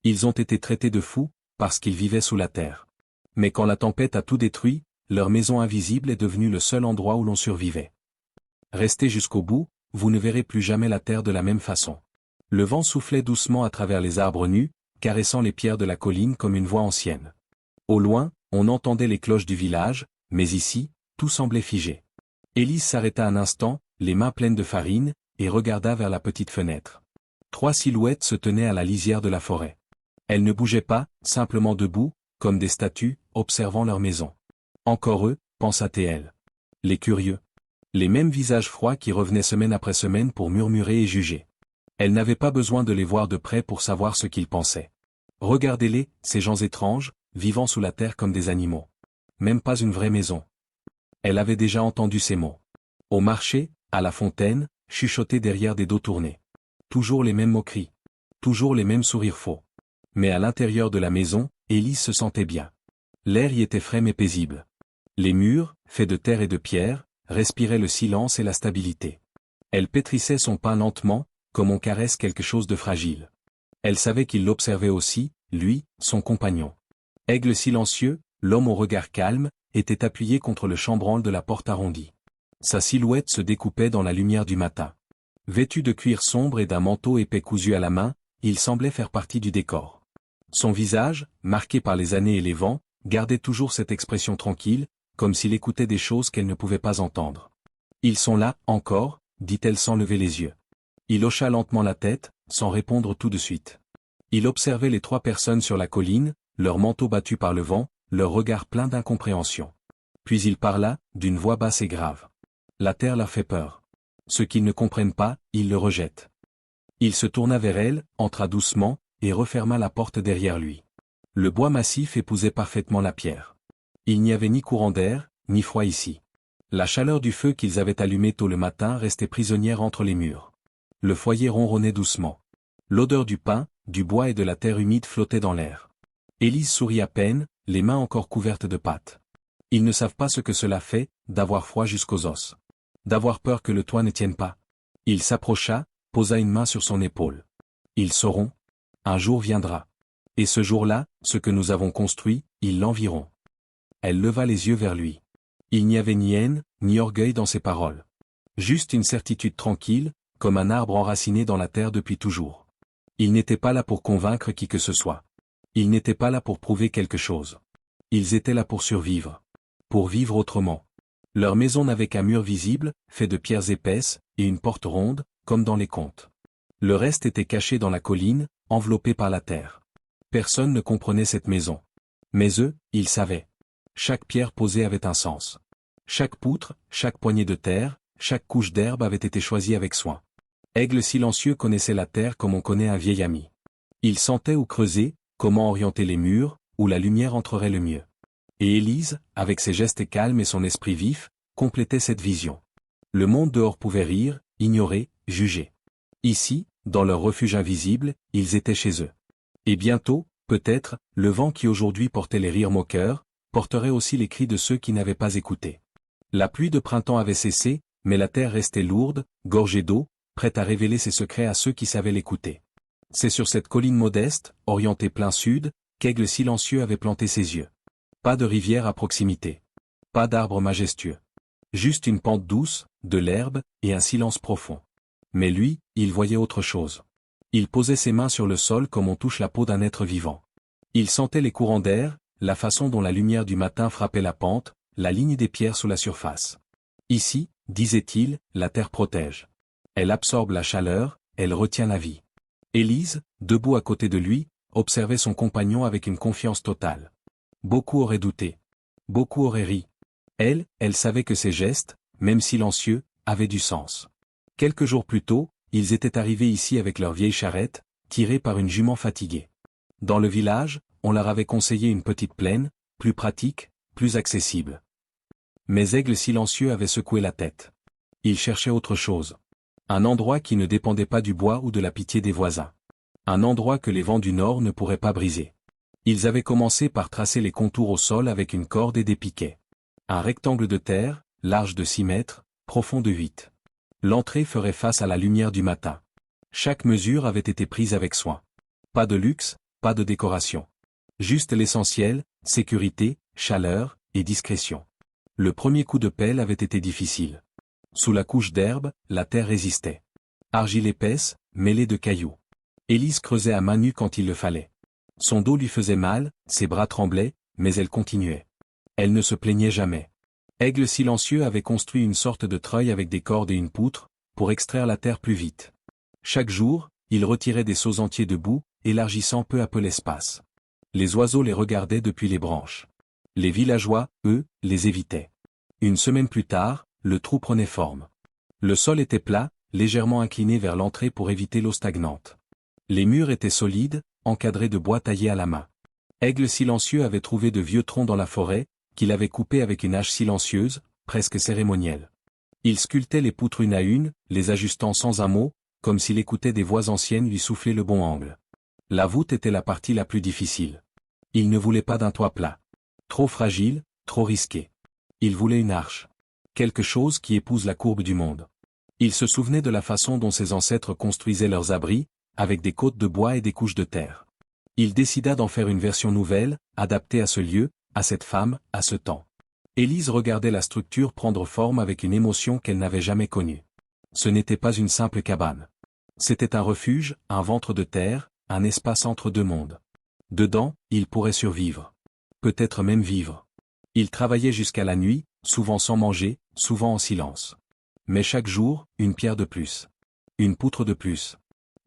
Ils ont été traités de fous, parce qu'ils vivaient sous la terre. Mais quand la tempête a tout détruit, leur maison invisible est devenue le seul endroit où l'on survivait. Restez jusqu'au bout, vous ne verrez plus jamais la terre de la même façon. Le vent soufflait doucement à travers les arbres nus, caressant les pierres de la colline comme une voix ancienne. Au loin, on entendait les cloches du village, mais ici, tout semblait figé. Élise s'arrêta un instant, les mains pleines de farine, et regarda vers la petite fenêtre. 3 silhouettes se tenaient à la lisière de la forêt. Elles ne bougeaient pas, simplement debout, comme des statues, observant leur maison. Encore eux, pensa-t-elle. Les curieux. Les mêmes visages froids qui revenaient semaine après semaine pour murmurer et juger. Elle n'avait pas besoin de les voir de près pour savoir ce qu'ils pensaient. Regardez-les, ces gens étranges, vivant sous la terre comme des animaux. Même pas une vraie maison. Elle avait déjà entendu ces mots. Au marché, à la fontaine, chuchotés derrière des dos tournés. Toujours les mêmes moqueries. Toujours les mêmes sourires faux. Mais à l'intérieur de la maison, Élise se sentait bien. L'air y était frais mais paisible. Les murs, faits de terre et de pierre, respiraient le silence et la stabilité. Elle pétrissait son pain lentement, comme on caresse quelque chose de fragile. Elle savait qu'il l'observait aussi, lui, son compagnon. Aigle silencieux, l'homme au regard calme, était appuyé contre le chambranle de la porte arrondie. Sa silhouette se découpait dans la lumière du matin. Vêtu de cuir sombre et d'un manteau épais cousu à la main, il semblait faire partie du décor. Son visage, marqué par les années et les vents, gardait toujours cette expression tranquille, comme s'il écoutait des choses qu'elle ne pouvait pas entendre. « Ils sont là, encore » dit-elle sans lever les yeux. Il hocha lentement la tête, sans répondre tout de suite. Il observait les 3 personnes sur la colline, leurs manteaux battus par le vent, leurs regards pleins d'incompréhension. Puis il parla, d'une voix basse et grave. La terre leur fait peur. Ce qu'ils ne comprennent pas, ils le rejettent. Il se tourna vers elle, entra doucement, et referma la porte derrière lui. Le bois massif épousait parfaitement la pierre. Il n'y avait ni courant d'air, ni froid ici. La chaleur du feu qu'ils avaient allumé tôt le matin restait prisonnière entre les murs. Le foyer ronronnait doucement. L'odeur du pain, du bois et de la terre humide flottait dans l'air. Élise sourit à peine, les mains encore couvertes de pâte. Ils ne savent pas ce que cela fait, d'avoir froid jusqu'aux os. D'avoir peur que le toit ne tienne pas. Il s'approcha, posa une main sur son épaule. Ils sauront. Un jour viendra. Et ce jour-là, ce que nous avons construit, ils l'envieront. Elle leva les yeux vers lui. Il n'y avait ni haine, ni orgueil dans ses paroles. Juste une certitude tranquille, comme un arbre enraciné dans la terre depuis toujours. Ils n'étaient pas là pour convaincre qui que ce soit. Ils n'étaient pas là pour prouver quelque chose. Ils étaient là pour survivre. Pour vivre autrement. Leur maison n'avait qu'un mur visible, fait de pierres épaisses, et une porte ronde, comme dans les contes. Le reste était caché dans la colline, enveloppé par la terre. Personne ne comprenait cette maison. Mais eux, ils savaient. Chaque pierre posée avait un sens. Chaque poutre, chaque poignée de terre, chaque couche d'herbe avait été choisie avec soin. Aigle silencieux connaissait la terre comme on connaît un vieil ami. Il sentait où creuser, comment orienter les murs, où la lumière entrerait le mieux. Et Élise, avec ses gestes calmes et son esprit vif, complétait cette vision. Le monde dehors pouvait rire, ignorer, juger. Ici, dans leur refuge invisible, ils étaient chez eux. Et bientôt, peut-être, le vent qui aujourd'hui portait les rires moqueurs, porterait aussi les cris de ceux qui n'avaient pas écouté. La pluie de printemps avait cessé, mais la terre restait lourde, gorgée d'eau, prête à révéler ses secrets à ceux qui savaient l'écouter. C'est sur cette colline modeste, orientée plein sud, qu'Aigle silencieux avait planté ses yeux. Pas de rivière à proximité. Pas d'arbres majestueux. Juste une pente douce, de l'herbe, et un silence profond. Mais lui, il voyait autre chose. Il posait ses mains sur le sol comme on touche la peau d'un être vivant. Il sentait les courants d'air, la façon dont la lumière du matin frappait la pente, la ligne des pierres sous la surface. Ici, disait-il, la terre protège. Elle absorbe la chaleur, elle retient la vie. Élise, debout à côté de lui, observait son compagnon avec une confiance totale. Beaucoup auraient douté. Beaucoup auraient ri. Elle savait que ses gestes, même silencieux, avaient du sens. Quelques jours plus tôt, ils étaient arrivés ici avec leur vieille charrette, tirée par une jument fatiguée. Dans le village, on leur avait conseillé une petite plaine, plus pratique, plus accessible. Mais Aigle silencieux avait secoué la tête. Il cherchait autre chose. Un endroit qui ne dépendait pas du bois ou de la pitié des voisins. Un endroit que les vents du nord ne pourraient pas briser. Ils avaient commencé par tracer les contours au sol avec une corde et des piquets. Un rectangle de terre, large de 6 mètres, profond de 8. L'entrée ferait face à la lumière du matin. Chaque mesure avait été prise avec soin. Pas de luxe, pas de décoration. Juste l'essentiel, sécurité, chaleur, et discrétion. Le premier coup de pelle avait été difficile. Sous la couche d'herbe, la terre résistait. Argile épaisse, mêlée de cailloux. Élise creusait à main nue quand il le fallait. Son dos lui faisait mal, ses bras tremblaient, mais elle continuait. Elle ne se plaignait jamais. Aigle silencieux avait construit une sorte de treuil avec des cordes et une poutre, pour extraire la terre plus vite. Chaque jour, il retirait des seaux entiers de boue, élargissant peu à peu l'espace. Les oiseaux les regardaient depuis les branches. Les villageois, eux, les évitaient. Une semaine plus tard, le trou prenait forme. Le sol était plat, légèrement incliné vers l'entrée pour éviter l'eau stagnante. Les murs étaient solides, encadrés de bois taillé à la main. Aigle silencieux avait trouvé de vieux troncs dans la forêt, qu'il avait coupés avec une hache silencieuse, presque cérémonielle. Il sculptait les poutres une à une, les ajustant sans un mot, comme s'il écoutait des voix anciennes lui souffler le bon angle. La voûte était la partie la plus difficile. Il ne voulait pas d'un toit plat. Trop fragile, trop risqué. Il voulait une arche. Quelque chose qui épouse la courbe du monde. Il se souvenait de la façon dont ses ancêtres construisaient leurs abris, avec des côtes de bois et des couches de terre. Il décida d'en faire une version nouvelle, adaptée à ce lieu, à cette femme, à ce temps. Élise regardait la structure prendre forme avec une émotion qu'elle n'avait jamais connue. Ce n'était pas une simple cabane. C'était un refuge, un ventre de terre, un espace entre deux mondes. Dedans, il pourrait survivre. Peut-être même vivre. Il travaillait jusqu'à la nuit, souvent sans manger, souvent en silence. Mais chaque jour, une pierre de plus. Une poutre de plus.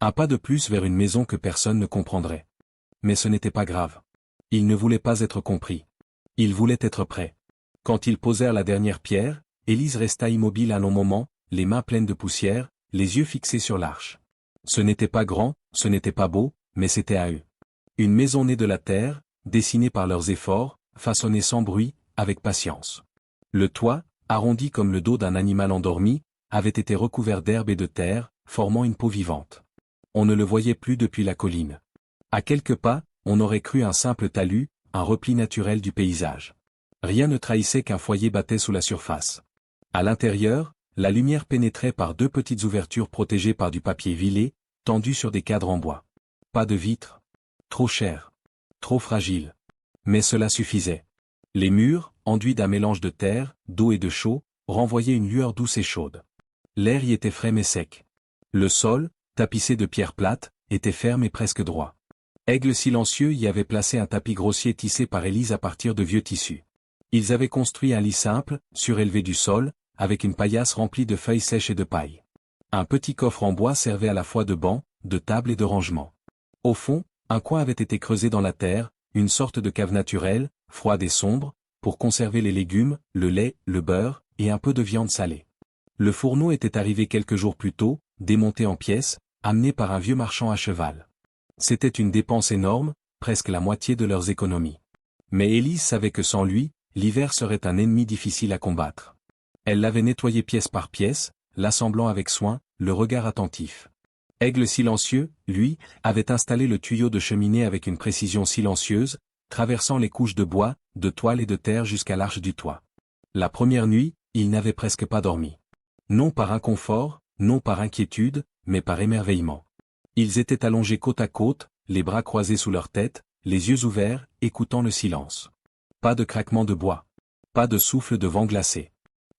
Un pas de plus vers une maison que personne ne comprendrait. Mais ce n'était pas grave. Il ne voulait pas être compris. Il voulait être prêt. Quand ils posèrent la dernière pierre, Élise resta immobile un long moment, les mains pleines de poussière, les yeux fixés sur l'arche. Ce n'était pas grand, ce n'était pas beau, mais c'était à eux. Une maison née de la terre, dessinée par leurs efforts, façonnée sans bruit, avec patience. Le toit, arrondi comme le dos d'un animal endormi, avait été recouvert d'herbe et de terre, formant une peau vivante. On ne le voyait plus depuis la colline. À quelques pas, on aurait cru un simple talus, un repli naturel du paysage. Rien ne trahissait qu'un foyer battait sous la surface. À l'intérieur, la lumière pénétrait par deux petites ouvertures protégées par du papier vilé, tendu sur des cadres en bois. Pas de vitres. Trop cher. Trop fragile. Mais cela suffisait. Les murs, enduits d'un mélange de terre, d'eau et de chaux, renvoyaient une lueur douce et chaude. L'air y était frais mais sec. Le sol, tapissé de pierres plates, était ferme et presque droit. Aigle silencieux y avait placé un tapis grossier tissé par Élise à partir de vieux tissus. Ils avaient construit un lit simple, surélevé du sol, avec une paillasse remplie de feuilles sèches et de paille. Un petit coffre en bois servait à la fois de banc, de table et de rangement. Au fond, un coin avait été creusé dans la terre, une sorte de cave naturelle, froide et sombre, pour conserver les légumes, le lait, le beurre, et un peu de viande salée. Le fourneau était arrivé quelques jours plus tôt, démonté en pièces, amené par un vieux marchand à cheval. C'était une dépense énorme, presque la moitié de leurs économies. Mais Élise savait que sans lui, l'hiver serait un ennemi difficile à combattre. Elle l'avait nettoyé pièce par pièce, l'assemblant avec soin, le regard attentif. Aigle silencieux, lui, avait installé le tuyau de cheminée avec une précision silencieuse, traversant les couches de bois, de toile et de terre jusqu'à l'arche du toit. La première nuit, il n'avait presque pas dormi. Non par inconfort, non par inquiétude, mais par émerveillement. Ils étaient allongés côte à côte, les bras croisés sous leur tête, les yeux ouverts, écoutant le silence. Pas de craquement de bois. Pas de souffle de vent glacé.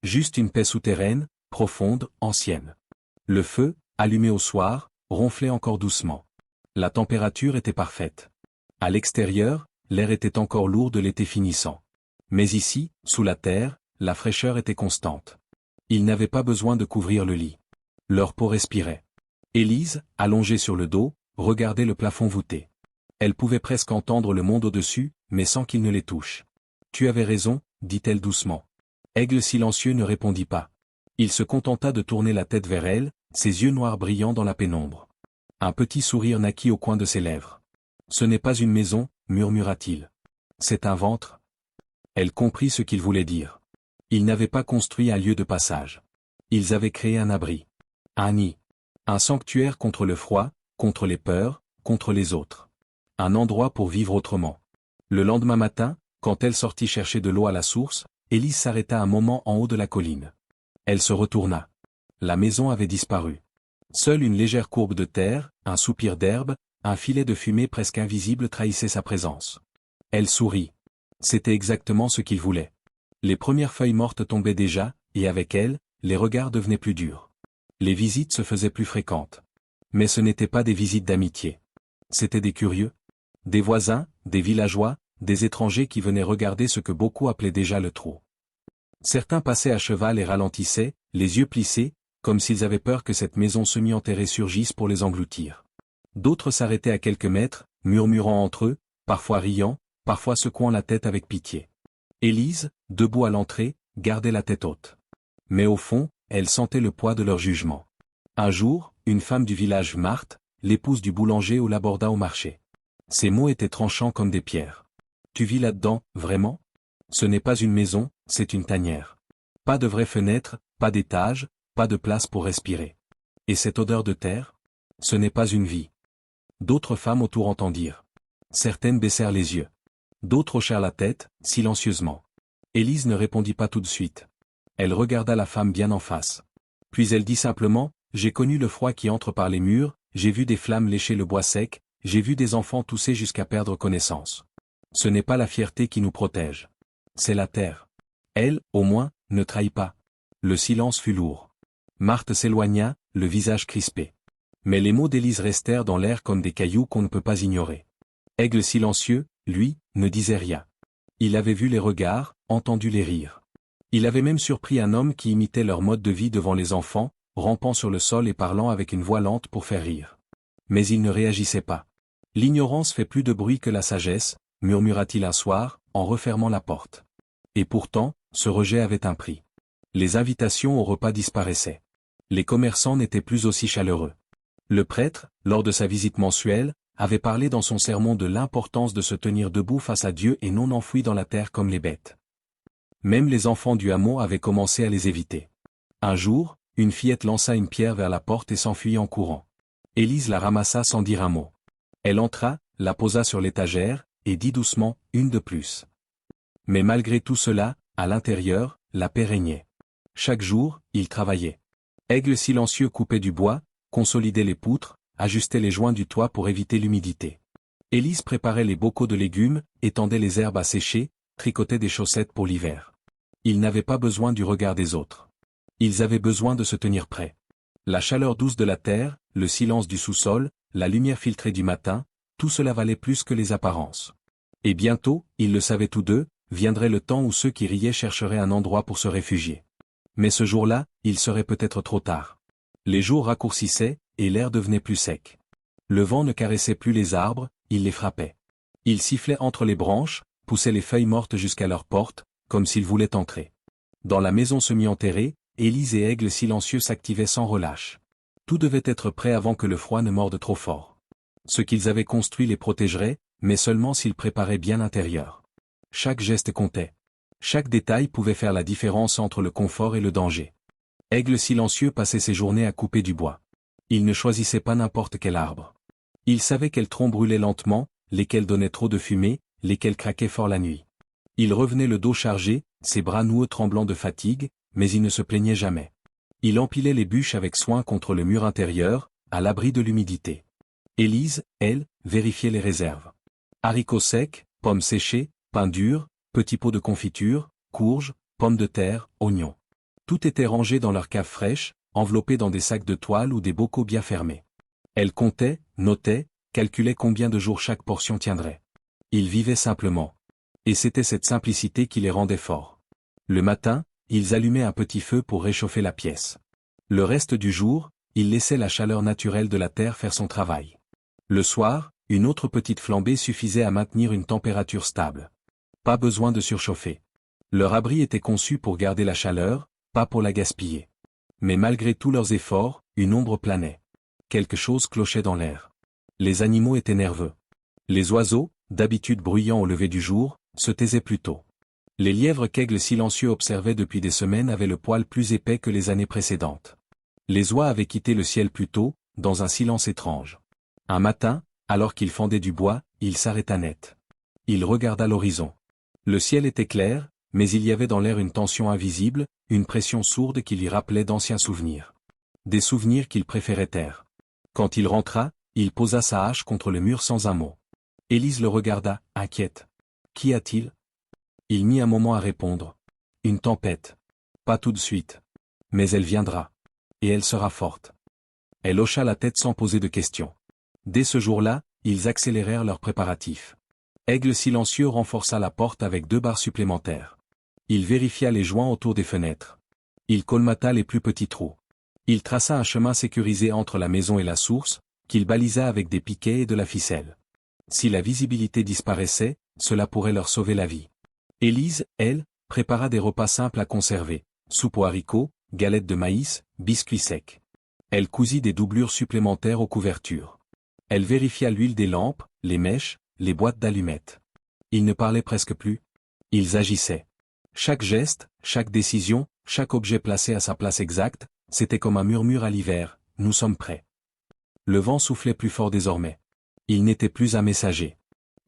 Juste une paix souterraine, profonde, ancienne. Le feu, allumé au soir, ronflait encore doucement. La température était parfaite. À l'extérieur, l'air était encore lourd de l'été finissant. Mais ici, sous la terre, la fraîcheur était constante. Ils n'avaient pas besoin de couvrir le lit. Leur peau respirait. Élise, allongée sur le dos, regardait le plafond voûté. Elle pouvait presque entendre le monde au-dessus, mais sans qu'il ne les touche. « Tu avais raison », dit-elle doucement. Aigle silencieux ne répondit pas. Il se contenta de tourner la tête vers elle, ses yeux noirs brillant dans la pénombre. Un petit sourire naquit au coin de ses lèvres. « Ce n'est pas une maison », murmura-t-il. « C'est un ventre. » Elle comprit ce qu'il voulait dire. Ils n'avaient pas construit un lieu de passage. Ils avaient créé un abri. Un nid. Un sanctuaire contre le froid, contre les peurs, contre les autres. Un endroit pour vivre autrement. Le lendemain matin, quand elle sortit chercher de l'eau à la source, Élise s'arrêta un moment en haut de la colline. Elle se retourna. La maison avait disparu. Seule une légère courbe de terre, un soupir d'herbe, un filet de fumée presque invisible trahissait sa présence. Elle sourit. C'était exactement ce qu'il voulait. Les premières feuilles mortes tombaient déjà, et avec elles, les regards devenaient plus durs. Les visites se faisaient plus fréquentes. Mais ce n'étaient pas des visites d'amitié. C'étaient des curieux. Des voisins, des villageois, des étrangers qui venaient regarder ce que beaucoup appelaient déjà le trou. Certains passaient à cheval et ralentissaient, les yeux plissés, comme s'ils avaient peur que cette maison semi-enterrée surgisse pour les engloutir. D'autres s'arrêtaient à quelques mètres, murmurant entre eux, parfois riant, parfois secouant la tête avec pitié. Élise, debout à l'entrée, gardait la tête haute. Mais au fond, elle sentait le poids de leur jugement. Un jour, une femme du village, Marthe, l'épouse du boulanger, l'aborda au marché. Ses mots étaient tranchants comme des pierres. « Tu vis là-dedans, vraiment ? Ce n'est pas une maison, c'est une tanière. Pas de vraies fenêtres, pas d'étage, pas de place pour respirer. Et cette odeur de terre ? Ce n'est pas une vie. » D'autres femmes autour entendirent. Certaines baissèrent les yeux. D'autres hochèrent la tête, silencieusement. Élise ne répondit pas tout de suite. Elle regarda la femme bien en face. Puis elle dit simplement, « J'ai connu le froid qui entre par les murs, j'ai vu des flammes lécher le bois sec, j'ai vu des enfants tousser jusqu'à perdre connaissance. Ce n'est pas la fierté qui nous protège. C'est la terre. Elle, au moins, ne trahit pas. » Le silence fut lourd. Marthe s'éloigna, le visage crispé. Mais les mots d'Élise restèrent dans l'air comme des cailloux qu'on ne peut pas ignorer. Aigle silencieux, lui, ne disait rien. Il avait vu les regards, entendu les rires. Il avait même surpris un homme qui imitait leur mode de vie devant les enfants, rampant sur le sol et parlant avec une voix lente pour faire rire. Mais il ne réagissait pas. « L'ignorance fait plus de bruit que la sagesse », murmura-t-il un soir, en refermant la porte. Et pourtant, ce rejet avait un prix. Les invitations au repas disparaissaient. Les commerçants n'étaient plus aussi chaleureux. Le prêtre, lors de sa visite mensuelle, avait parlé dans son sermon de l'importance de se tenir debout face à Dieu et non enfoui dans la terre comme les bêtes. Même les enfants du hameau avaient commencé à les éviter. Un jour, une fillette lança une pierre vers la porte et s'enfuit en courant. Élise la ramassa sans dire un mot. Elle entra, la posa sur l'étagère, et dit doucement, « Une de plus. » Mais malgré tout cela, à l'intérieur, la paix régnait. Chaque jour, il travaillait. Aigle silencieux coupait du bois, consolidait les poutres, ajustait les joints du toit pour éviter l'humidité. Élise préparait les bocaux de légumes, étendait les herbes à sécher, tricotait des chaussettes pour l'hiver. Ils n'avaient pas besoin du regard des autres. Ils avaient besoin de se tenir prêts. La chaleur douce de la terre, le silence du sous-sol, la lumière filtrée du matin, tout cela valait plus que les apparences. Et bientôt, ils le savaient tous deux, viendrait le temps où ceux qui riaient chercheraient un endroit pour se réfugier. Mais ce jour-là, il serait peut-être trop tard. Les jours raccourcissaient, et l'air devenait plus sec. Le vent ne caressait plus les arbres, il les frappait. Il sifflait entre les branches, poussait les feuilles mortes jusqu'à leur porte, comme s'il voulait entrer. Dans la maison semi-enterrée, Élise et Aigle silencieux s'activaient sans relâche. Tout devait être prêt avant que le froid ne morde trop fort. Ce qu'ils avaient construit les protégerait, mais seulement s'ils préparaient bien l'intérieur. Chaque geste comptait. Chaque détail pouvait faire la différence entre le confort et le danger. Aigle silencieux passait ses journées à couper du bois. Il ne choisissait pas n'importe quel arbre. Il savait quels troncs brûlaient lentement, lesquels donnaient trop de fumée, lesquels craquaient fort la nuit. Il revenait le dos chargé, ses bras noueux tremblants de fatigue, mais il ne se plaignait jamais. Il empilait les bûches avec soin contre le mur intérieur, à l'abri de l'humidité. Élise, elle, vérifiait les réserves. Haricots secs, pommes séchées, pain dur, petits pots de confiture, courges, pommes de terre, oignons. Tout était rangé dans leur cave fraîche, enveloppé dans des sacs de toile ou des bocaux bien fermés. Elle comptait, notait, calculait combien de jours chaque portion tiendrait. Ils vivaient simplement. Et c'était cette simplicité qui les rendait forts. Le matin, ils allumaient un petit feu pour réchauffer la pièce. Le reste du jour, ils laissaient la chaleur naturelle de la terre faire son travail. Le soir, une autre petite flambée suffisait à maintenir une température stable. Pas besoin de surchauffer. Leur abri était conçu pour garder la chaleur, pas pour la gaspiller. Mais malgré tous leurs efforts, une ombre planait. Quelque chose clochait dans l'air. Les animaux étaient nerveux. Les oiseaux, d'habitude bruyants au lever du jour, se taisaient plus tôt. Les lièvres qu'Aigle silencieux observait depuis des semaines avaient le poil plus épais que les années précédentes. Les oies avaient quitté le ciel plus tôt, dans un silence étrange. Un matin, alors qu'il fendait du bois, il s'arrêta net. Il regarda l'horizon. Le ciel était clair, mais il y avait dans l'air une tension invisible, une pression sourde qui lui rappelait d'anciens souvenirs. Des souvenirs qu'il préférait taire. Quand il rentra, Il posa sa hache contre le mur sans un mot. Élise le regarda, inquiète. Qu'y a-t-il? Il mit un moment à répondre. Une tempête. Pas tout de suite. Mais elle viendra. Et elle sera forte. Elle hocha la tête sans poser de questions. Dès ce jour-là, ils accélérèrent leurs préparatifs. Aigle silencieux renforça la porte avec 2 barres supplémentaires. Il vérifia les joints autour des fenêtres. Il colmata les plus petits trous. Il traça un chemin sécurisé entre la maison et la source, qu'il balisa avec des piquets et de la ficelle. Si la visibilité disparaissait, cela pourrait leur sauver la vie. Élise, elle, prépara des repas simples à conserver, soupe aux haricots, galettes de maïs, biscuits secs. Elle cousit des doublures supplémentaires aux couvertures. Elle vérifia l'huile des lampes, les mèches, les boîtes d'allumettes. Ils ne parlaient presque plus. Ils agissaient. Chaque geste, chaque décision, chaque objet placé à sa place exacte, c'était comme un murmure à l'hiver, nous sommes prêts. Le vent soufflait plus fort désormais. Il n'était plus un messager.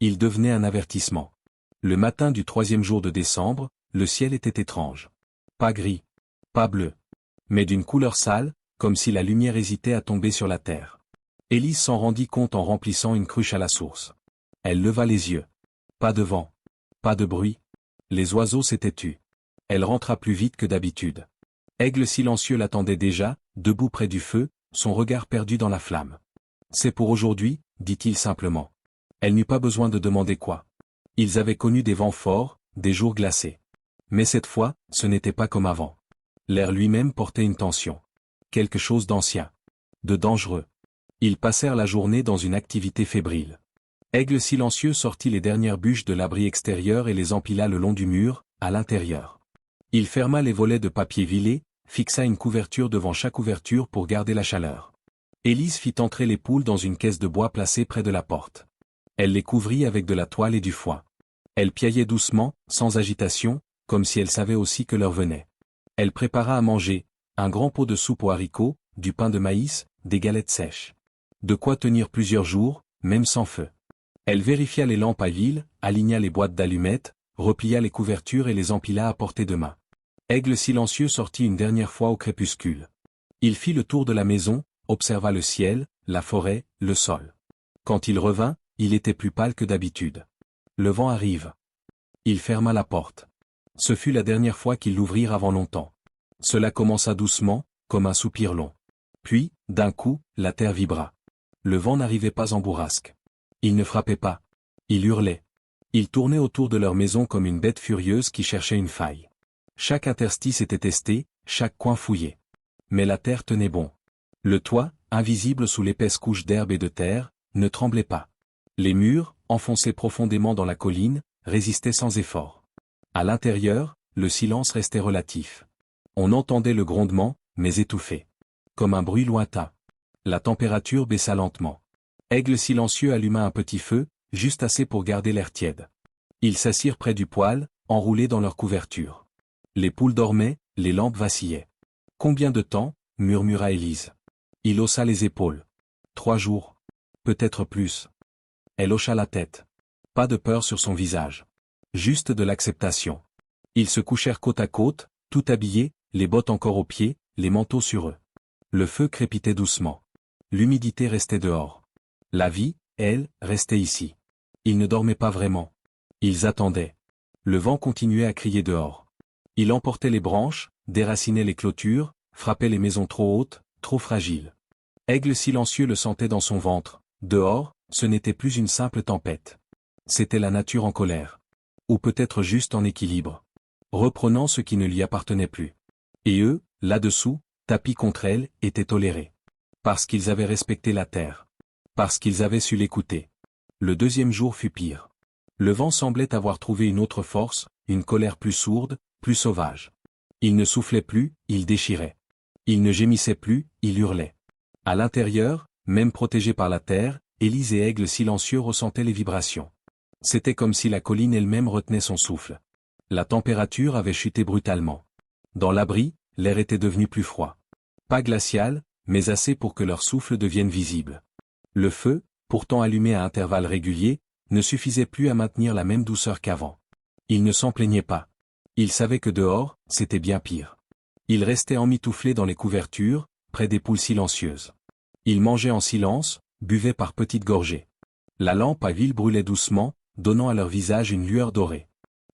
Il devenait un avertissement. Le matin du 3e jour de décembre, le ciel était étrange. Pas gris. Pas bleu. Mais d'une couleur sale, comme si la lumière hésitait à tomber sur la terre. Élise s'en rendit compte en remplissant une cruche à la source. Elle leva les yeux. Pas de vent. Pas de bruit. Les oiseaux s'étaient tus. Elle rentra plus vite que d'habitude. Aigle silencieux l'attendait déjà, debout près du feu, son regard perdu dans la flamme. C'est pour aujourd'hui, dit-il simplement. Elle n'eut pas besoin de demander quoi. Ils avaient connu des vents forts, des jours glacés. Mais cette fois, ce n'était pas comme avant. L'air lui-même portait une tension. Quelque chose d'ancien. De dangereux. Ils passèrent la journée dans une activité fébrile. Aigle silencieux sortit les dernières bûches de l'abri extérieur et les empila le long du mur, à l'intérieur. Il ferma les volets de papier vilé, fixa une couverture devant chaque ouverture pour garder la chaleur. Élise fit entrer les poules dans une caisse de bois placée près de la porte. Elle les couvrit avec de la toile et du foin. Elle piaillait doucement, sans agitation, comme si elle savait aussi que l'heure venait. Elle prépara à manger, un grand pot de soupe aux haricots, du pain de maïs, des galettes sèches. De quoi tenir plusieurs jours, même sans feu. Elle vérifia les lampes à huile, aligna les boîtes d'allumettes, replia les couvertures et les empila à portée de main. Aigle silencieux sortit une dernière fois au crépuscule. Il fit le tour de la maison, observa le ciel, la forêt, le sol. Quand il revint, il était plus pâle que d'habitude. Le vent arrive. Il ferma la porte. Ce fut la dernière fois qu'ils l'ouvrirent avant longtemps. Cela commença doucement, comme un soupir long. Puis, d'un coup, la terre vibra. Le vent n'arrivait pas en bourrasque. Il ne frappait pas. Il hurlait. Il tournait autour de leur maison comme une bête furieuse qui cherchait une faille. Chaque interstice était testé, chaque coin fouillé. Mais la terre tenait bon. Le toit, invisible sous l'épaisse couche d'herbe et de terre, ne tremblait pas. Les murs, enfoncés profondément dans la colline, résistaient sans effort. À l'intérieur, le silence restait relatif. On entendait le grondement, mais étouffé. Comme un bruit lointain. La température baissa lentement. Aigle silencieux alluma un petit feu, juste assez pour garder l'air tiède. Ils s'assirent près du poêle, enroulés dans leur couverture. Les poules dormaient, les lampes vacillaient. Combien de temps, murmura Élise. Il haussa les épaules. 3 jours. Peut-être plus. Elle hocha la tête. Pas de peur sur son visage. Juste de l'acceptation. Ils se couchèrent côte à côte, tout habillés, les bottes encore aux pieds, les manteaux sur eux. Le feu crépitait doucement. L'humidité restait dehors. La vie, elle, restait ici. Ils ne dormaient pas vraiment. Ils attendaient. Le vent continuait à crier dehors. Il emportait les branches, déracinait les clôtures, frappait les maisons trop hautes, trop fragiles. Aigle silencieux le sentait dans son ventre. Dehors, ce n'était plus une simple tempête. C'était la nature en colère. Ou peut-être juste en équilibre. Reprenant ce qui ne lui appartenait plus. Et eux, là-dessous, tapis contre elle, étaient tolérés. Parce qu'ils avaient respecté la terre. Parce qu'ils avaient su l'écouter. Le 2e jour fut pire. Le vent semblait avoir trouvé une autre force, une colère plus sourde, plus sauvage. Il ne soufflait plus, il déchirait. Il ne gémissait plus, il hurlait. À l'intérieur, même protégés par la terre, Élise et Aigle silencieux ressentaient les vibrations. C'était comme si la colline elle-même retenait son souffle. La température avait chuté brutalement. Dans l'abri, l'air était devenu plus froid. Pas glacial, mais assez pour que leur souffle devienne visible. Le feu, pourtant allumé à intervalles réguliers, ne suffisait plus à maintenir la même douceur qu'avant. Ils ne s'en plaignaient pas. Ils savaient que dehors, c'était bien pire. Ils restaient emmitouflés dans les couvertures, près des poules silencieuses. Ils mangeaient en silence, buvaient par petites gorgées. La lampe à huile brûlait doucement, donnant à leur visage une lueur dorée.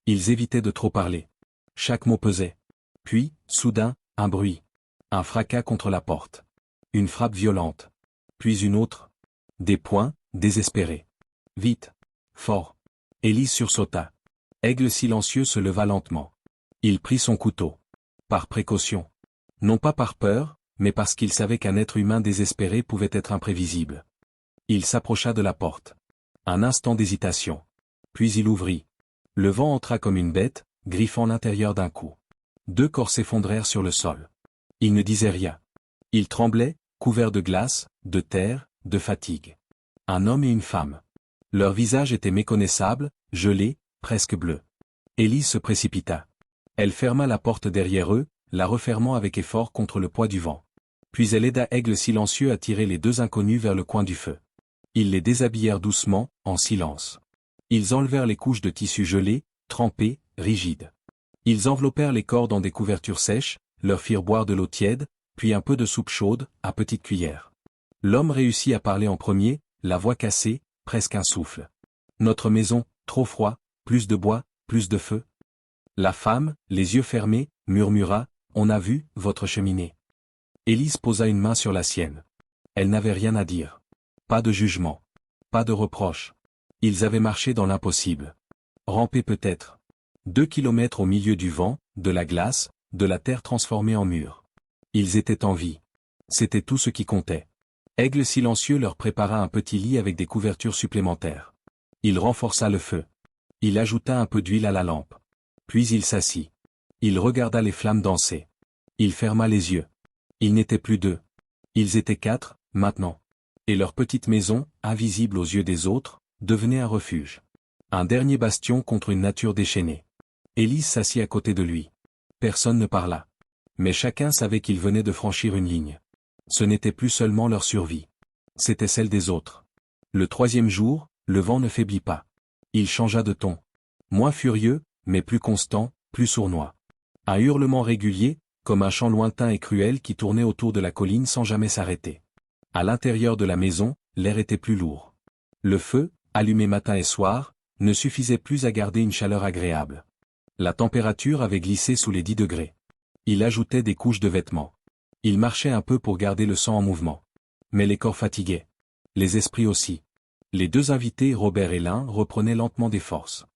Ils évitaient de trop parler. Chaque mot pesait. Puis, soudain, un bruit. Un fracas contre la porte. Une frappe violente. Puis une autre. Des poings, désespérés. Vite. Fort. Élise sursauta. Aigle silencieux se leva lentement. Il prit son couteau. Par précaution. Non pas par peur, mais parce qu'il savait qu'un être humain désespéré pouvait être imprévisible. Il s'approcha de la porte. Un instant d'hésitation. Puis il ouvrit. Le vent entra comme une bête, griffant l'intérieur d'un coup. 2 corps s'effondrèrent sur le sol. Ils ne disaient rien. Ils tremblaient, couverts de glace, de terre, de fatigue. Un homme et une femme. Leur visage était méconnaissable, gelé, presque bleu. Élise se précipita. Elle ferma la porte derrière eux, la refermant avec effort contre le poids du vent. Puis elle aida Aigle silencieux à tirer les 2 inconnus vers le coin du feu. Ils les déshabillèrent doucement, en silence. Ils enlevèrent les couches de tissu gelé, trempées, rigides. Ils enveloppèrent les corps dans des couvertures sèches, leur firent boire de l'eau tiède, puis un peu de soupe chaude, à petites cuillères. L'homme réussit à parler en premier, la voix cassée, presque un souffle. Notre maison, trop froid, plus de bois, plus de feu. La femme, les yeux fermés, murmura, on a vu, votre cheminée. Élise posa une main sur la sienne. Elle n'avait rien à dire. Pas de jugement. Pas de reproche. Ils avaient marché dans l'impossible. Rampé peut-être. 2 kilomètres au milieu du vent, de la glace, de la terre transformée en mur. Ils étaient en vie. C'était tout ce qui comptait. Aigle silencieux leur prépara un petit lit avec des couvertures supplémentaires. Il renforça le feu. Il ajouta un peu d'huile à la lampe. Puis il s'assit. Il regarda les flammes danser. Il ferma les yeux. Ils n'étaient plus 2. Ils étaient 4, maintenant. Et leur petite maison, invisible aux yeux des autres, devenait un refuge. Un dernier bastion contre une nature déchaînée. Élise s'assit à côté de lui. Personne ne parla. Mais chacun savait qu'ils venaient de franchir une ligne. Ce n'était plus seulement leur survie. C'était celle des autres. Le 3e jour, le vent ne faiblit pas. Il changea de ton. Moins furieux, mais plus constant, plus sournois. Un hurlement régulier, comme un chant lointain et cruel qui tournait autour de la colline sans jamais s'arrêter. À l'intérieur de la maison, l'air était plus lourd. Le feu, allumé matin et soir, ne suffisait plus à garder une chaleur agréable. La température avait glissé sous les 10 degrés. Il ajoutait des couches de vêtements. Il marchait un peu pour garder le sang en mouvement. Mais les corps fatiguaient. Les esprits aussi. Les 2 invités, Robert et Lin, reprenaient lentement des forces.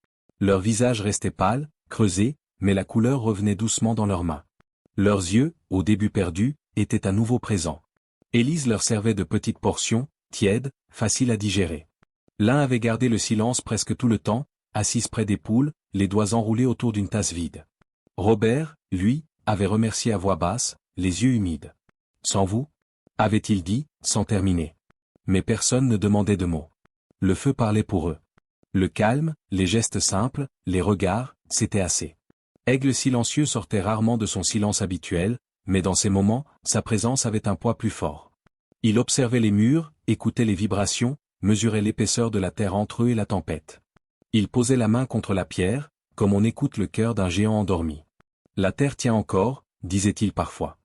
Leurs visages restaient pâles, creusés, mais la couleur revenait doucement dans leurs mains. Leurs yeux, au début perdus, étaient à nouveau présents. Élise leur servait de petites portions, tièdes, faciles à digérer. L'un avait gardé le silence presque tout le temps, assise près des poules, les doigts enroulés autour d'une tasse vide. Robert, lui, avait remercié à voix basse, les yeux humides. Sans vous? Avait-il dit, sans terminer. Mais personne ne demandait de mots. Le feu parlait pour eux. Le calme, les gestes simples, les regards, c'était assez. Aigle silencieux sortait rarement de son silence habituel, mais dans ces moments, sa présence avait un poids plus fort. Il observait les murs, écoutait les vibrations, mesurait l'épaisseur de la terre entre eux et la tempête. Il posait la main contre la pierre, comme on écoute le cœur d'un géant endormi. La terre tient encore, disait-il parfois.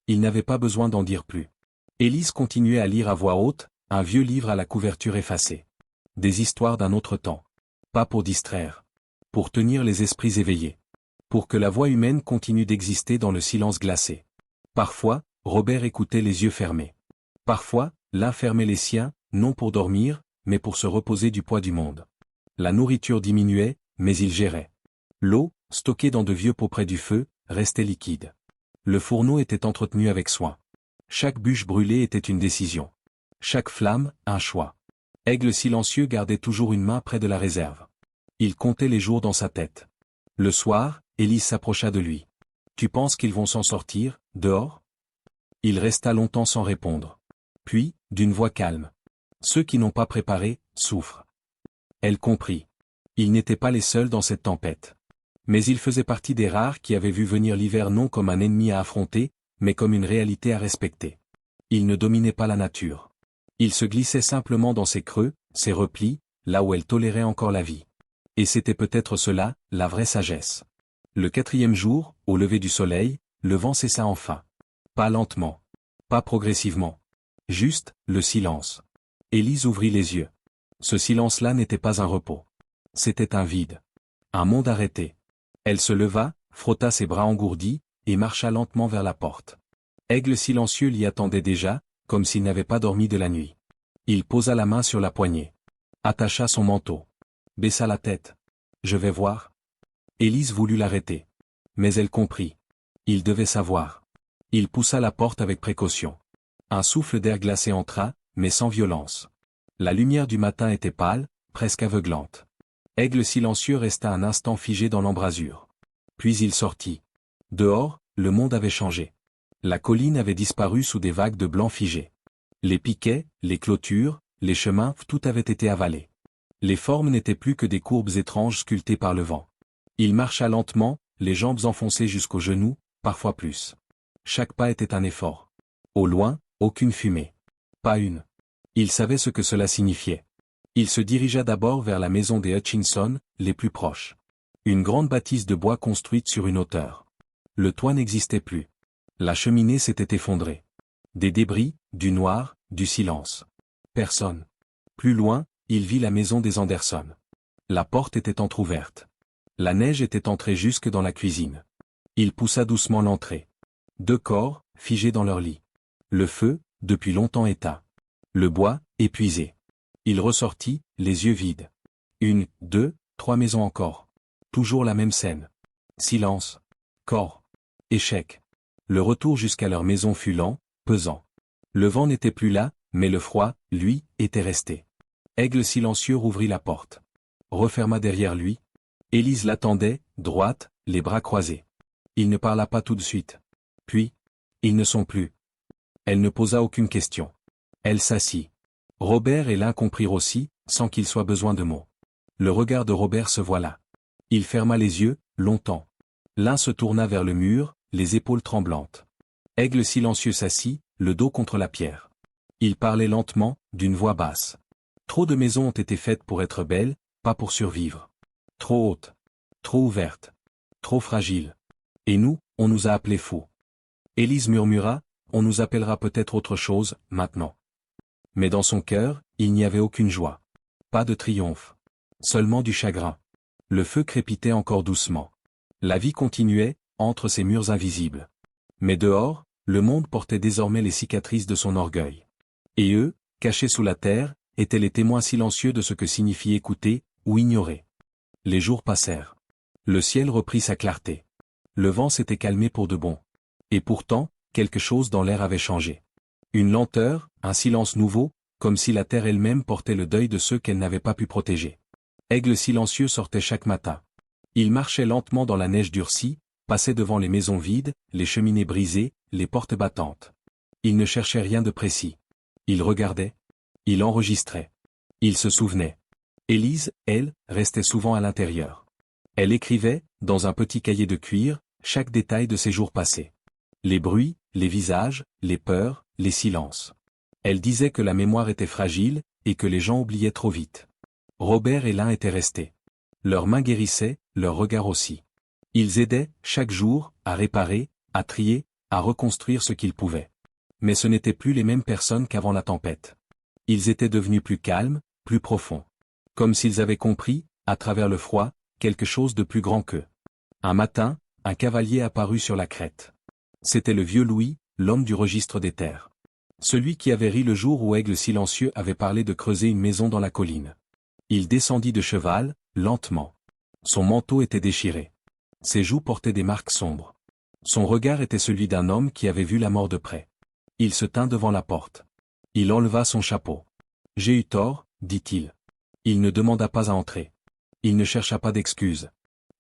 Il n'avait pas besoin d'en dire plus. Élise continuait à lire à voix haute, un vieux livre à la couverture effacée. Des histoires d'un autre temps. Pas pour distraire. Pour tenir les esprits éveillés. Pour que la voix humaine continue d'exister dans le silence glacé. Parfois, Robert écoutait les yeux fermés. Parfois, l'un fermait les siens, non pour dormir, mais pour se reposer du poids du monde. La nourriture diminuait, mais il gérait. L'eau, stockée dans de vieux pots près du feu, restait liquide. Le fourneau était entretenu avec soin. Chaque bûche brûlée était une décision. Chaque flamme, un choix. Aigle silencieux gardait toujours une main près de la réserve. Il comptait les jours dans sa tête. Le soir, Élise s'approcha de lui. Tu penses qu'ils vont s'en sortir, dehors? Il resta longtemps sans répondre. Puis, d'une voix calme. Ceux qui n'ont pas préparé, souffrent. Elle comprit. Ils n'étaient pas les seuls dans cette tempête. Mais ils faisaient partie des rares qui avaient vu venir l'hiver non comme un ennemi à affronter, mais comme une réalité à respecter. Ils ne dominaient pas la nature. Ils se glissaient simplement dans ses creux, ses replis, là où elle tolérait encore la vie. Et c'était peut-être cela, la vraie sagesse. Le 4e jour, au lever du soleil, le vent cessa enfin. Pas lentement. Pas progressivement. Juste, le silence. Élise ouvrit les yeux. Ce silence-là n'était pas un repos. C'était un vide. Un monde arrêté. Elle se leva, frotta ses bras engourdis, et marcha lentement vers la porte. Aigle silencieux l'y attendait déjà, comme s'il n'avait pas dormi de la nuit. Il posa la main sur la poignée. Attacha son manteau. Baissa la tête. « Je vais voir. » Élise voulut l'arrêter. Mais elle comprit. Il devait savoir. Il poussa la porte avec précaution. Un souffle d'air glacé entra, mais sans violence. La lumière du matin était pâle, presque aveuglante. Aigle silencieux resta un instant figé dans l'embrasure. Puis il sortit. Dehors, le monde avait changé. La colline avait disparu sous des vagues de blanc figé. Les piquets, les clôtures, les chemins, tout avait été avalé. Les formes n'étaient plus que des courbes étranges sculptées par le vent. Il marcha lentement, les jambes enfoncées jusqu'aux genoux, parfois plus. Chaque pas était un effort. Au loin, aucune fumée. Pas une. Il savait ce que cela signifiait. Il se dirigea d'abord vers la maison des Hutchinson, les plus proches. Une grande bâtisse de bois construite sur une hauteur. Le toit n'existait plus. La cheminée s'était effondrée. Des débris, du noir, du silence. Personne. Plus loin, il vit la maison des Anderson. La porte était entr'ouverte. La neige était entrée jusque dans la cuisine. Il poussa doucement l'entrée. 2 corps, figés dans leur lit. Le feu, depuis longtemps éteint. Le bois, épuisé. Il ressortit, les yeux vides. 1, 2, 3 maisons encore. Toujours la même scène. Silence. Corps. Échec. Le retour jusqu'à leur maison fut lent, pesant. Le vent n'était plus là, mais le froid, lui, était resté. Aigle silencieux rouvrit la porte. Referma derrière lui. Élise l'attendait, droite, les bras croisés. Il ne parla pas tout de suite. Puis, ils ne sont plus. Elle ne posa aucune question. Elle s'assit. Robert et l'un comprirent aussi, sans qu'il soit besoin de mots. Le regard de Robert se voila. Il ferma les yeux, longtemps. L'un se tourna vers le mur, les épaules tremblantes. Aigle silencieux s'assit, le dos contre la pierre. Il parlait lentement, d'une voix basse. Trop de maisons ont été faites pour être belles, pas pour survivre. Trop hautes. Trop ouvertes. Trop fragiles. Et nous, on nous a appelés fous. Élise murmura, on nous appellera peut-être autre chose, maintenant. Mais dans son cœur, il n'y avait aucune joie. Pas de triomphe. Seulement du chagrin. Le feu crépitait encore doucement. La vie continuait, entre ces murs invisibles. Mais dehors, le monde portait désormais les cicatrices de son orgueil. Et eux, cachés sous la terre, étaient les témoins silencieux de ce que signifie écouter, ou ignorer. Les jours passèrent. Le ciel reprit sa clarté. Le vent s'était calmé pour de bon. Et pourtant, quelque chose dans l'air avait changé. Une lenteur, un silence nouveau, comme si la terre elle-même portait le deuil de ceux qu'elle n'avait pas pu protéger. Aigle silencieux sortait chaque matin. Il marchait lentement dans la neige durcie, passait devant les maisons vides, les cheminées brisées, les portes battantes. Il ne cherchait rien de précis. Il regardait. Il enregistrait. Il se souvenait. Élise, elle, restait souvent à l'intérieur. Elle écrivait, dans un petit cahier de cuir, chaque détail de ses jours passés. Les bruits, les visages, les peurs, les silences. Elle disait que la mémoire était fragile, et que les gens oubliaient trop vite. Robert et l'un étaient restés. Leurs mains guérissaient, leurs regards aussi. Ils aidaient, chaque jour, à réparer, à trier, à reconstruire ce qu'ils pouvaient. Mais ce n'étaient plus les mêmes personnes qu'avant la tempête. Ils étaient devenus plus calmes, plus profonds. Comme s'ils avaient compris, à travers le froid, quelque chose de plus grand qu'eux. Un matin, un cavalier apparut sur la crête. C'était le vieux Louis, l'homme du registre des terres. Celui qui avait ri le jour où Aigle silencieux avait parlé de creuser une maison dans la colline. Il descendit de cheval, lentement. Son manteau était déchiré. Ses joues portaient des marques sombres. Son regard était celui d'un homme qui avait vu la mort de près. Il se tint devant la porte. Il enleva son chapeau. « J'ai eu tort, dit-il. » Il ne demanda pas à entrer. Il ne chercha pas d'excuses.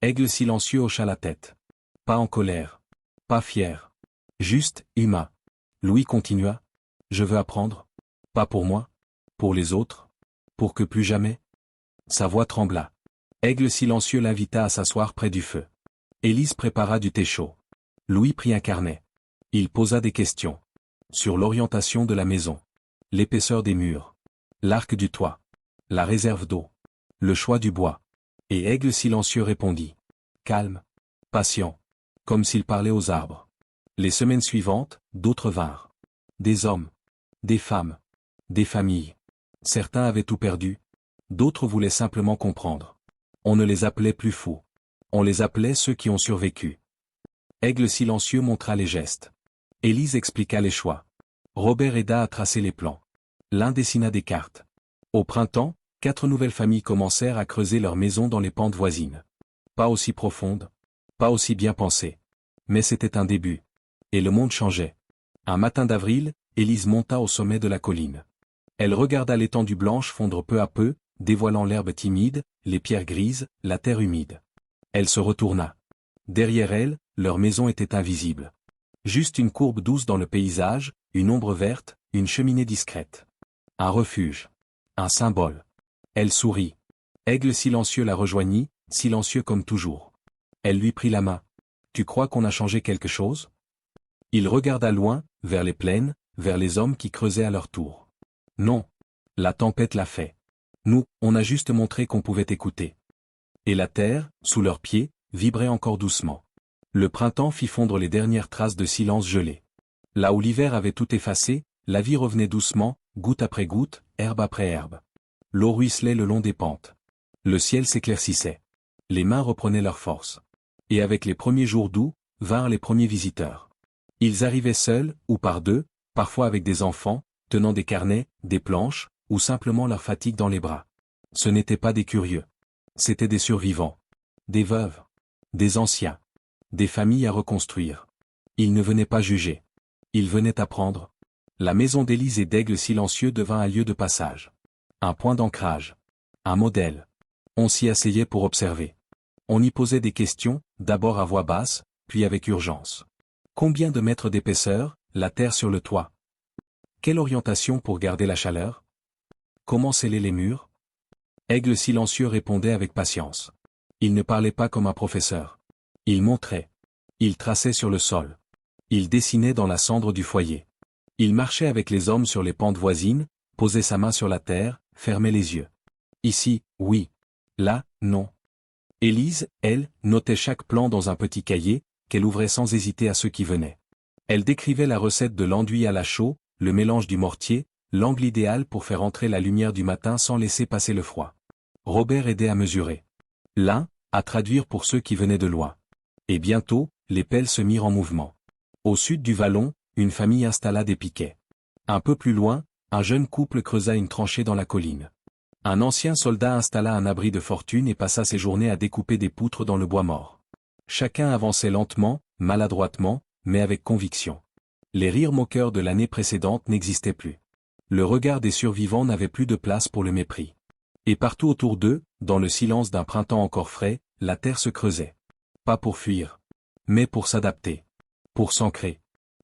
Aigle silencieux hocha la tête. Pas en colère. Pas fier. Juste, humain. Louis continua. « Je veux apprendre. Pas pour moi. Pour les autres. Pour que plus jamais. » Sa voix trembla. Aigle silencieux l'invita à s'asseoir près du feu. Élise prépara du thé chaud. Louis prit un carnet. Il posa des questions. Sur l'orientation de la maison. L'épaisseur des murs. L'arc du toit. La réserve d'eau. Le choix du bois. Et Aigle silencieux répondit. Calme. Patient. Comme s'il parlait aux arbres. Les semaines suivantes, d'autres vinrent. Des hommes. Des femmes. Des familles. Certains avaient tout perdu. D'autres voulaient simplement comprendre. On ne les appelait plus fous. On les appelait ceux qui ont survécu. Aigle silencieux montra les gestes. Élise expliqua les choix. Robert aida à tracer les plans. L'un dessina des cartes. Au printemps, 4 nouvelles familles commencèrent à creuser leurs maisons dans les pentes voisines. Pas aussi profondes, pas aussi bien pensées. Mais c'était un début. Et le monde changeait. Un matin d'avril, Élise monta au sommet de la colline. Elle regarda l'étendue blanche fondre peu à peu, dévoilant l'herbe timide, les pierres grises, la terre humide. Elle se retourna. Derrière elle, leur maison était invisible. Juste une courbe douce dans le paysage, une ombre verte, une cheminée discrète. Un refuge. Un symbole. Elle sourit. Aigle silencieux la rejoignit, silencieux comme toujours. Elle lui prit la main. « Tu crois qu'on a changé quelque chose ?» Il regarda loin, vers les plaines, vers les hommes qui creusaient à leur tour. « Non. La tempête l'a fait. Nous, on a juste montré qu'on pouvait écouter. » Et la terre, sous leurs pieds, vibrait encore doucement. Le printemps fit fondre les dernières traces de silence gelé. Là où l'hiver avait tout effacé, la vie revenait doucement, goutte après goutte, herbe après herbe. L'eau ruisselait le long des pentes. Le ciel s'éclaircissait. Les mains reprenaient leur force. Et avec les premiers jours d'août, vinrent les premiers visiteurs. Ils arrivaient seuls, ou par deux, parfois avec des enfants, tenant des carnets, des planches, ou simplement leur fatigue dans les bras. Ce n'étaient pas des curieux. C'étaient des survivants. Des veuves. Des anciens. Des familles à reconstruire. Ils ne venaient pas juger. Ils venaient apprendre. La maison d'Élise et d'Aigle silencieux devint un lieu de passage. Un point d'ancrage. Un modèle. On s'y asseyait pour observer. On y posait des questions, d'abord à voix basse, puis avec urgence. Combien de mètres d'épaisseur, la terre sur le toit? Quelle orientation pour garder la chaleur? Comment sceller les murs? Aigle silencieux répondait avec patience. Il ne parlait pas comme un professeur. Il montrait. Il traçait sur le sol. Il dessinait dans la cendre du foyer. Il marchait avec les hommes sur les pentes voisines, posait sa main sur la terre, fermait les yeux. Ici, oui. Là, non. Élise, elle, notait chaque plan dans un petit cahier, qu'elle ouvrait sans hésiter à ceux qui venaient. Elle décrivait la recette de l'enduit à la chaux, le mélange du mortier, l'angle idéal pour faire entrer la lumière du matin sans laisser passer le froid. Robert aidait à mesurer. L'un, à traduire pour ceux qui venaient de loin. Et bientôt, les pelles se mirent en mouvement. Au sud du vallon, une famille installa des piquets. Un peu plus loin, un jeune couple creusa une tranchée dans la colline. Un ancien soldat installa un abri de fortune et passa ses journées à découper des poutres dans le bois mort. Chacun avançait lentement, maladroitement, mais avec conviction. Les rires moqueurs de l'année précédente n'existaient plus. Le regard des survivants n'avait plus de place pour le mépris. Et partout autour d'eux, dans le silence d'un printemps encore frais, la terre se creusait. Pas pour fuir, mais pour s'adapter. Pour s'ancrer.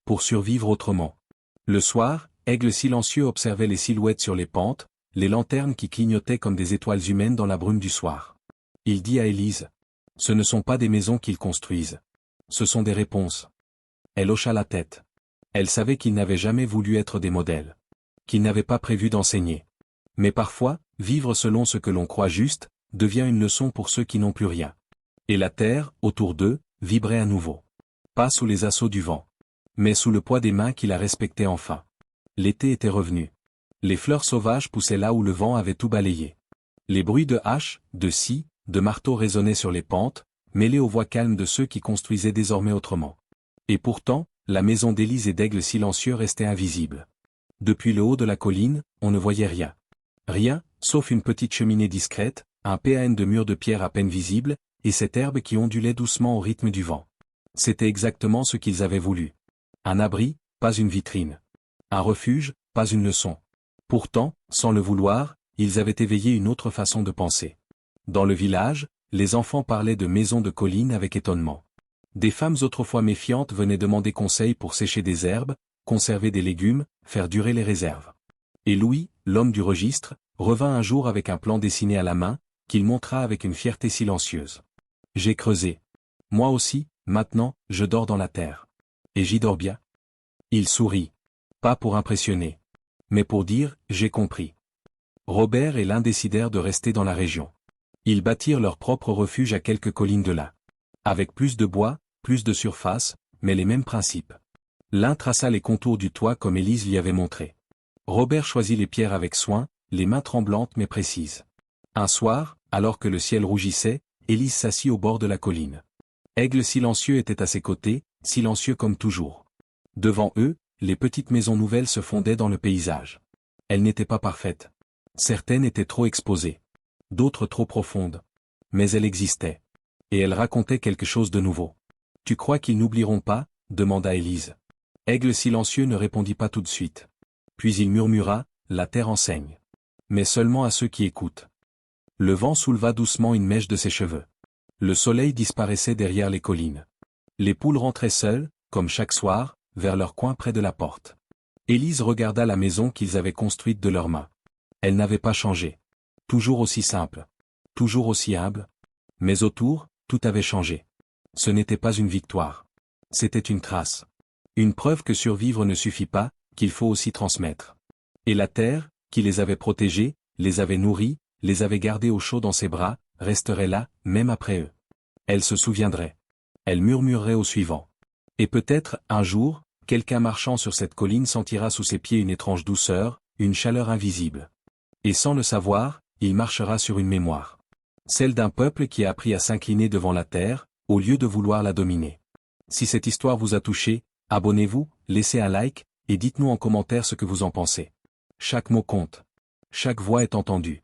Pour survivre autrement. Le soir, Aigle silencieux observait les silhouettes sur les pentes, les lanternes qui clignotaient comme des étoiles humaines dans la brume du soir. Il dit à Élise. Ce ne sont pas des maisons qu'ils construisent. Ce sont des réponses. Elle hocha la tête. Elle savait qu'ils n'avaient jamais voulu être des modèles. Qu'ils n'avaient pas prévu d'enseigner. Mais parfois, vivre selon ce que l'on croit juste, devient une leçon pour ceux qui n'ont plus rien. Et la terre, autour d'eux, vibrait à nouveau. Pas sous les assauts du vent. Mais sous le poids des mains qui la respectaient enfin. L'été était revenu. Les fleurs sauvages poussaient là où le vent avait tout balayé. Les bruits de haches, de scies, de marteaux résonnaient sur les pentes, mêlés aux voix calmes de ceux qui construisaient désormais autrement. Et pourtant, la maison d'Élise et d'Aigle silencieux restait invisible. Depuis le haut de la colline, on ne voyait rien. Rien, sauf une petite cheminée discrète, un pan de murs de pierre à peine visible, et cette herbe qui ondulait doucement au rythme du vent. C'était exactement ce qu'ils avaient voulu. Un abri, pas une vitrine. Un refuge, pas une leçon. Pourtant, sans le vouloir, ils avaient éveillé une autre façon de penser. Dans le village, les enfants parlaient de maisons de collines avec étonnement. Des femmes autrefois méfiantes venaient demander conseil pour sécher des herbes, conserver des légumes, faire durer les réserves. Et Louis, l'homme du registre, revint un jour avec un plan dessiné à la main, qu'il montra avec une fierté silencieuse. J'ai creusé. Moi aussi, maintenant, je dors dans la terre. Et j'y dors bien. Il sourit. Pas pour impressionner. Mais pour dire, j'ai compris. Robert et l'un décidèrent de rester dans la région. Ils bâtirent leur propre refuge à quelques collines de là. Avec plus de bois, plus de surface, mais les mêmes principes. L'un traça les contours du toit comme Élise l'y avait montré. Robert choisit les pierres avec soin, les mains tremblantes mais précises. Un soir, alors que le ciel rougissait, Élise s'assit au bord de la colline. Aigle silencieux était à ses côtés, silencieux comme toujours. Devant eux, les petites maisons nouvelles se fondaient dans le paysage. Elles n'étaient pas parfaites. Certaines étaient trop exposées. D'autres trop profondes. Mais elles existaient. Et elles racontaient quelque chose de nouveau. « Tu crois qu'ils n'oublieront pas ?» demanda Élise. Aigle silencieux ne répondit pas tout de suite. Puis il murmura, « La terre enseigne. Mais seulement à ceux qui écoutent. » Le vent souleva doucement une mèche de ses cheveux. Le soleil disparaissait derrière les collines. Les poules rentraient seules, comme chaque soir, vers leur coin près de la porte. Élise regarda la maison qu'ils avaient construite de leurs mains. Elle n'avait pas changé. Toujours aussi simple. Toujours aussi humble. Mais autour, tout avait changé. Ce n'était pas une victoire. C'était une trace. Une preuve que survivre ne suffit pas, qu'il faut aussi transmettre. Et la terre, qui les avait protégés, les avait nourris, les avait gardés au chaud dans ses bras, resterait là, même après eux. Elle se souviendrait. Elle murmurerait au suivant. Et peut-être, un jour, quelqu'un marchant sur cette colline sentira sous ses pieds une étrange douceur, une chaleur invisible. Et sans le savoir, il marchera sur une mémoire. Celle d'un peuple qui a appris à s'incliner devant la terre, au lieu de vouloir la dominer. Si cette histoire vous a touché, abonnez-vous, laissez un like, et dites-nous en commentaire ce que vous en pensez. Chaque mot compte. Chaque voix est entendue.